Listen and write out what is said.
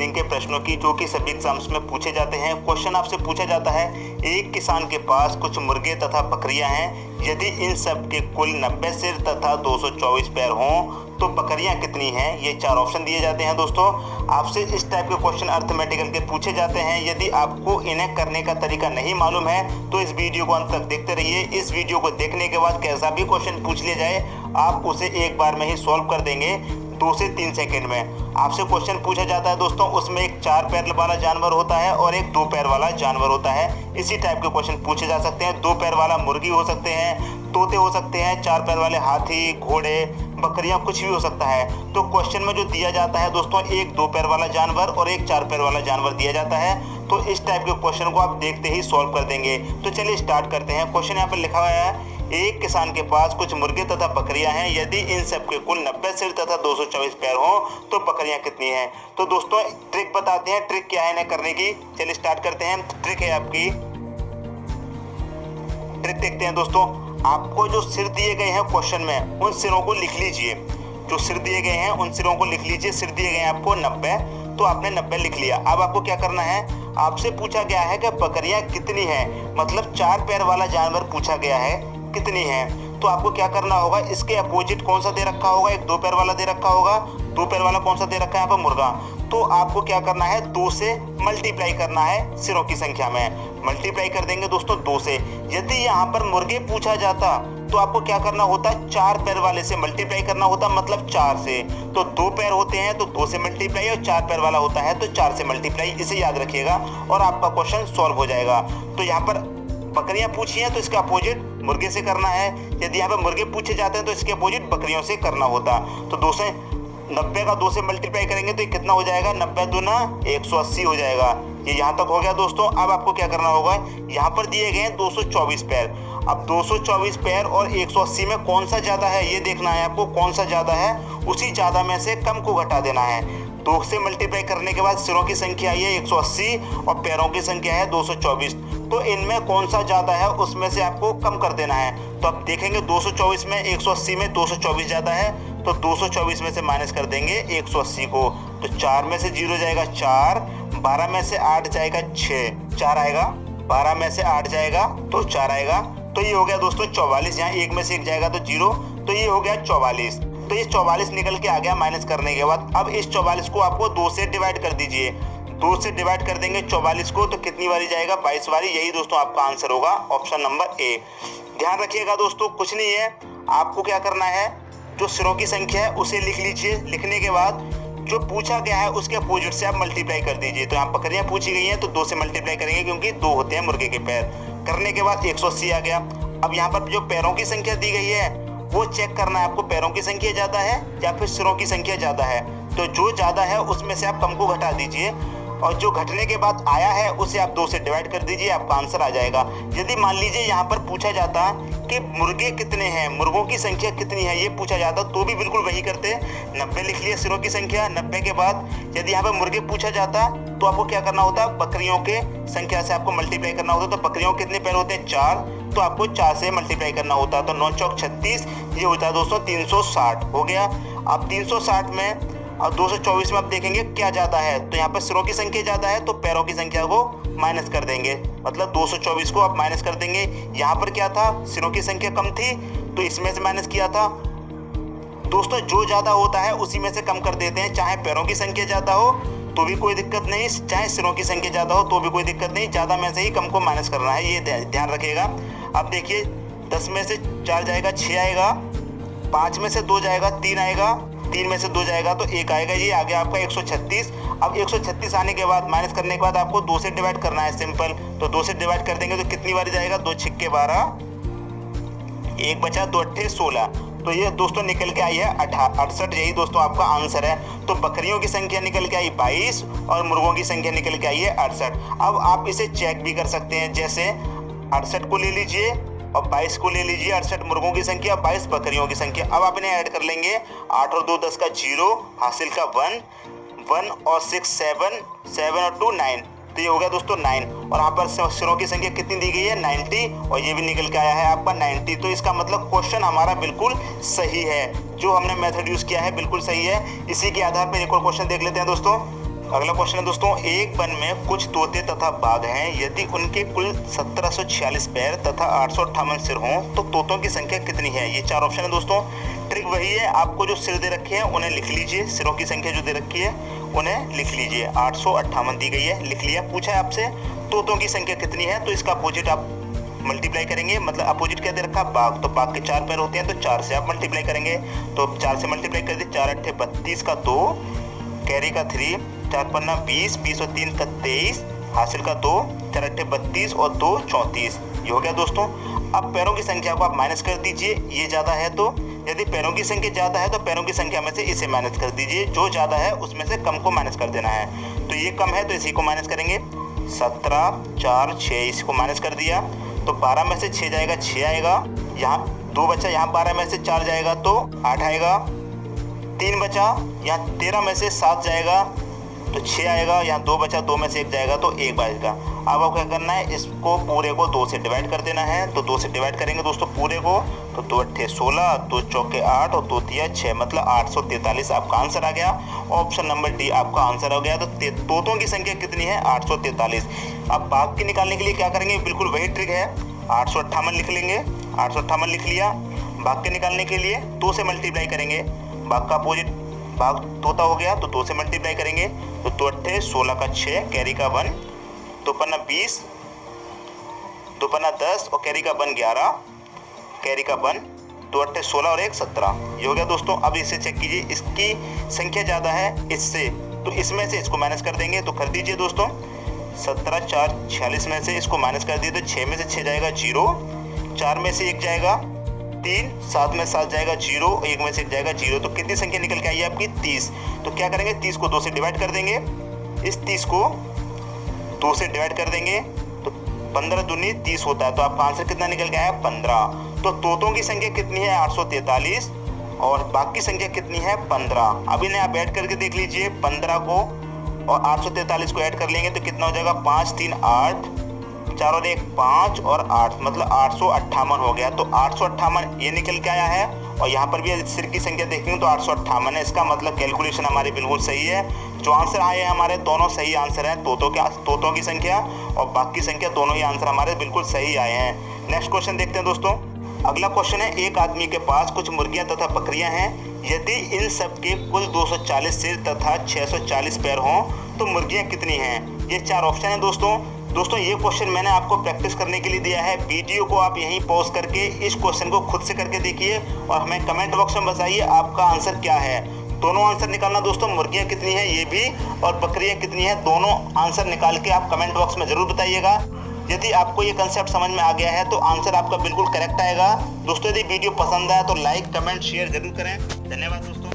Rating के प्रश्नों की, जो कि सभी एग्जाम्स में पूछे जाते हैं। क्वेश्चन आपसे पूछा जाता है, एक किसान के पास कुछ मुर्गे तथा बकरियां हैं, यदि इन सब के कुल 90 सिर तथा 224 पैर हों तो बकरियां कितनी हैं। ये 4 ऑप्शन दिए जाते हैं दोस्तों। आपसे इस टाइप के क्वेश्चन अर्थमेटिकल के पूछे जाते हैं। यदि आपको इन्हें करने का तरीका नहीं मालूम है तो इस वीडियो को अंत तक देखते रहिए। इस वीडियो को देखने के बाद कैसा भी क्वेश्चन पूछ लिया जाए, आप उसे एक बार में ही सॉल्व कर देंगे 2 से 3 सेकंड में। आपसे क्वेश्चन पूछा जाता है दोस्तों, उसमें एक 4 पैर वाला जानवर होता है और एक 2 पैर वाला जानवर होता है। इसी टाइप के क्वेश्चन पूछे जा सकते हैं। 2 पैर वाला मुर्गी हो सकते हैं, तोते हो सकते हैं, 4 पैर वाले हाथी, घोड़े, बकरियां, कुछ भी हो सकता है। तो क्वेश्चन में जो दिया जाता है दोस्तों, एक 2 पैर वाला जानवर और एक 4 पैर वाला जानवर दिया जाता है। तो इस टाइप के क्वेश्चन को आप देखते ही सॉल्व कर देंगे। तो चलिए स्टार्ट करते हैं। क्वेश्चन यहाँ पर लिखा हुआ है, एक किसान के पास कुछ मुर्गे तथा बकरियां हैं, यदि इन सब के कुल 90 सिर तथा 224 पैर हों तो बकरियां कितनी हैं। तो दोस्तों ट्रिक बताते हैं, ट्रिक क्या है इन्हें करने की। चलिए स्टार्ट करते हैं। ट्रिक है आपकी, ट्रिक देखते हैं दोस्तों। आपको जो सिर दिए गए हैं क्वेश्चन में, उन सिरों को लिख लीजिए। जो सिर दिए गए हैं उन सिरों को लिख लीजिए। सिर दिए गए हैं आपको 90, तो आपने 90 लिख लिया। अब आपको क्या करना है, आपसे पूछा गया है कि बकरियां कितनी हैं, मतलब 4 पैर वाला जानवर पूछा गया है कितनी हैं। तो आपको क्या करना होगा, इसके अपोजिट कौन सा दे रखा होगा, एक 2 पैर वाला दे रखा होगा। 2 पैर वाला कौन सा दे रखा है यहाँ पर, मुर्गा। तो आपको क्या करना है, 2 से मल्टीप्लाई करना है सिरों की संख्या में। मल्टीप्लाई कर देंगे दोस्तों 2 से। यदि यहाँ पर मुर्गे पूछा जाता तो आपको क्या करना होता, 4 पैर वाले से मल्टीप्लाई करना होता, मतलब 4 से। तो 2 पैर होते हैं तो 2 से मल्टीप्लाई, और 4 पैर वाला होता है तो 4 से मल्टीप्लाई। इसे याद रखिएगा और आपका क्वेश्चन सॉल्व हो जाएगा। तो यहाँ पर बकरियां पूछी हैं तो इसका अपोजिट मुर्गे से करना है। यदि यहाँ पे मुर्गे पूछे जाते हैं तो इसके अपोजिट बकरियों से करना होता। तो 290 का 2 से मल्टीप्लाई करेंगे तो ये कितना हो जाएगा, 90 दूना 180 हो जाएगा। ये यहाँ तक हो गया दोस्तों। अब आपको क्या करना होगा, यहाँ पर दिए गए हैं 224 पैर। अब 224 पैर और 180 में कौन सा ज़्यादा है ये देखना है आपको। कौन सा ज़्यादा है, उसी ज़्यादा में से कम को घटा देना है। 2 से मल्टीप्लाई करने के बाद सिरों की संख्या आई है 180 और पैरों की संख्या है 224। तो इनमें कौन सा ज़्यादा है उसमें से आपको कम कर देना है। तो अब देखेंगे 224 में 180 में 224 ज़्यादा है, तो 224 में से माइनस कर देंगे 180 को। तो 4 में से 0 जाएगा 4, 12 में से 8 जाएगा 6, 4 आएगा। 12 में से 8 जाएगा तो 4 आएगा। तो ये हो गया दोस्तों 44। यहाँ 1 में से 1 जाएगा तो 0, तो ये हो गया 44। तो ये 44 निकल के आ गया माइनस करने के बाद। अब इस 44 को आपको 2 से डिवाइड कर दीजिए। 2 से डिवाइड कर देंगे 44 को तो कितनी बारी जाएगा, 22 बारी। यही दोस्तों आपका आंसर होगा, ऑप्शन नंबर ए। ध्यान रखिएगा दोस्तों, कुछ नहीं है, आपको क्या करना है, जो सिरों की संख्या है उसे लिख लीजिए। लिखने के बाद जो पूछा गया है उसके अपोजिट से आप मल्टीप्लाई कर दीजिए। तो यहाँ बकरियां पूछी गई हैं तो 2 से मल्टीप्लाई करेंगे क्योंकि 2 होते हैं मुर्गे के पैर। करने के बाद 180 आ गया। अब यहाँ पर जो पैरों की संख्या दी गई है वो चेक करना है आपको, पैरों की संख्या ज़्यादा है या फिर सिरों की संख्या ज़्यादा है। तो जो ज़्यादा है उसमें से आप कम को घटा दीजिए, और जो घटने के बाद आया है उसे आप 2 से डिवाइड कर दीजिए, आपका आंसर आ जाएगा। यदि मान लीजिए यहाँ पर पूछा जाता कि मुर्गे कितने हैं, मुर्गों की संख्या कितनी है, ये पूछा जाता तो भी बिल्कुल वही करते। 90 लिख लिया सिरों की संख्या। 90 के बाद यदि यहाँ पर मुर्गे पूछा जाता तो आपको क्या करना होता, बकरियों के संख्या से आपको मल्टीप्लाई करना होता। तो बकरियों के कितने पैर होते हैं, 4, तो आपको 4 से मल्टीप्लाई करना होता। तो 9 चौक 36, ये होता है दोस्तों 360 हो गया। अब 360 में और 224 में आप देखेंगे क्या ज़्यादा है, तो यहाँ पर सिरों की संख्या ज़्यादा है तो पैरों की संख्या को माइनस कर देंगे, मतलब 224 को आप माइनस कर देंगे। यहाँ पर क्या था, सिरों की संख्या कम थी तो इसमें से माइनस किया था। दोस्तों जो ज़्यादा होता है उसी में से कम कर देते हैं, चाहे पैरों की संख्या ज़्यादा हो तो भी कोई दिक्कत नहीं, चाहे सिरों की संख्या ज़्यादा हो तो भी कोई दिक्कत नहीं, ज़्यादा में से ही कम को माइनस करना है, ये ध्यान रखिएगा। अब देखिए 10 में से 4 जाएगा 6 आएगा, 5 में से 2 जाएगा 3 आएगा, 3 में से 2 जाएगा तो 1 आएगा। ये आ गया आपका 136। अब 136 आने के बाद माइनस करने के बाद आपको 2 से डिवाइड करना है, सिंपल। तो 2 से डिवाइड कर देंगे तो कितनी बार जाएगा, 2 छिक्के 12, 1 बचा 2 अट्ठे 16। तो ये दोस्तों निकल के आई है 68। यही दोस्तों आपका आंसर है। तो बकरियों की संख्या निकल के आई 22 और मुर्गों की संख्या निकल के आई है 68। अब आप इसे चेक भी कर सकते हैं, जैसे 68 को ले लीजिए और 22 को ले लीजिए, 68 मुर्गों की संख्या, 22 बकरियों की संख्या। अब आप इन्हें ऐड कर लेंगे, 8 और 2 10 का 0, हासिल का 1, 1 और 6 7, 7 और 2 9। तो ये हो गया दोस्तों 9। और यहाँ पर सिरों की संख्या कितनी दी गई है, 90, और ये भी निकल के आया है आपका 90। तो इसका मतलब क्वेश्चन हमारा बिल्कुल सही है, जो हमने मेथड यूज़ किया है बिल्कुल सही है। इसी के आधार पर एक और क्वेश्चन देख लेते हैं दोस्तों। अगला क्वेश्चन है दोस्तों, एक वन में कुछ तोते तथा बाघ हैं, यदि उनके कुल 1746 पैर तथा 858 सिर हों तो तोतों की संख्या कितनी है। ये 4 ऑप्शन है दोस्तों। ट्रिक वही है, आपको जो सिर दे रखे हैं उन्हें लिख लीजिए, सिरों की संख्या जो दे रखी है उन्हें लिख लीजिए। 858 दी गई है, लिख लिया। पूछा है आपसे तोतों की संख्या कितनी है, तो इसका अपोजिट आप मल्टीप्लाई करेंगे, मतलब अपोजिट क्या दे रखा, बाघ, तो बाघ के 4 पैर होते हैं तो 4 से आप मल्टीप्लाई करेंगे, तो 4 से मल्टीप्लाई कर दिए, 4 8 32 का 2, कैरी का 3, 4 पन्ना 20, 20 और 3 का 23, हासिल का 2, 4 8 32 और 2 34। ये हो गया दोस्तों। अब पैरों की संख्या को आप माइनस कर दीजिए, ये ज़्यादा है तो यदि पैरों की संख्या ज़्यादा है तो पैरों की संख्या में से इसे माइनस कर दीजिए, जो ज़्यादा है उसमें से कम को माइनस कर देना है। तो ये कम है तो इसी को माइनस करेंगे, 17 4 6 इसको माइनस कर दिया तो 12 में से 6 जाएगा 6 आएगा, यहाँ 2 बचा, यहाँ 12 में से 4 जाएगा तो 8 आएगा, 3 बचा, यहाँ 13 में से 7 जाएगा तो 6 आएगा, यहाँ 2 बचा, 2 में से 1 जाएगा तो 1 बचेगा। अब आपको क्या करना है, इसको पूरे को 2 से डिवाइड कर देना है, तो 2 से डिवाइड करेंगे दोस्तों पूरे को, तो 2 8 16, 2 चौके 8 और 2 तिया 6, मतलब 843 आपका आंसर आ गया। ऑप्शन नंबर डी आपका आंसर हो गया। तो तोतों की संख्या कितनी है, 843। अब बाघ की निकालने के लिए क्या करेंगे, बिल्कुल वही ट्रिक है, 858 लिख लेंगे, 858 लिख लिया। बाघ के निकालने के लिए 2 से मल्टीप्लाई करेंगे, बाघ का अपोजिट बाघ तोता हो गया तो 2 से मल्टीप्लाई करेंगे, तो 2 8 16 का 6, कैरी का 1, 2 पन्ना 20, 2 पन्ना 10 और कैरी का 1 11, कैरी का 1, 2 8 16 और 1 17। ये हो गया दोस्तों। अब इसे चेक कीजिए, इसकी संख्या ज़्यादा है इससे, तो इसमें से इसको माइनस कर देंगे, तो कर दीजिए दोस्तों, 17 4 46 में से इसको माइनस कर दिए तो 6 में से 6 जाएगा 0, 4 में से 1 जाएगा 3, 7 में 7 जाएगा 0, 1 में से 1 जाएगा 0, तो कितनी संख्या निकल के आई है आपकी 30। तो क्या करेंगे, 30 को 2 से डिवाइड कर देंगे, इस 30 को 2 से डिवाइड कर देंगे तो 15 दूनी 30 होता है, तो आपका आंसर कितना निकल के आया 15। तो तोतों की संख्या कितनी है 843 और बाघ की संख्या कितनी है 15। अब इन्हें आप ऐड करके देख लीजिए, 15 को और 843 को ऐड कर लेंगे तो कितना हो जाएगा, 5 3 8, 4 और 1 5 और 8, मतलब 858 हो गया। तो 858 ये निकल के आया है, और यहाँ पर भी सिर की संख्या देखेंगे तो 858 है, इसका मतलब कैलकुलेशन हमारी बिल्कुल सही है। जो आंसर आए हैं हमारे दोनों सही आंसर हैं, तोतों की संख्या और बाघ की संख्या, दोनों ही आंसर हमारे बिल्कुल सही आए हैं। नेक्स्ट क्वेश्चन देखते हैं दोस्तों। अगला क्वेश्चन है, एक आदमी के पास कुछ मुर्गियां तथा बकरियां हैं, यदि इन सब के कुल 240 सिर तथा 640 पैर हों तो मुर्गियां कितनी हैं। ये 4 ऑप्शन है दोस्तों ये क्वेश्चन मैंने आपको प्रैक्टिस करने के लिए दिया है। वीडियो को आप यहीं पॉज करके इस क्वेश्चन को खुद से करके देखिए और हमें कमेंट बॉक्स में बताइए आपका आंसर क्या है। दोनों आंसर निकालना दोस्तों, मुर्गियां कितनी है ये भी और बकरियां कितनी है, दोनों आंसर निकाल के आप कमेंट बॉक्स में ज़रूर बताइएगा। यदि आपको ये कंसेप्ट समझ में आ गया है तो आंसर आपका बिल्कुल करेक्ट आएगा। दोस्तों यदि वीडियो पसंद आया तो लाइक कमेंट शेयर जरूर करें। धन्यवाद दोस्तों।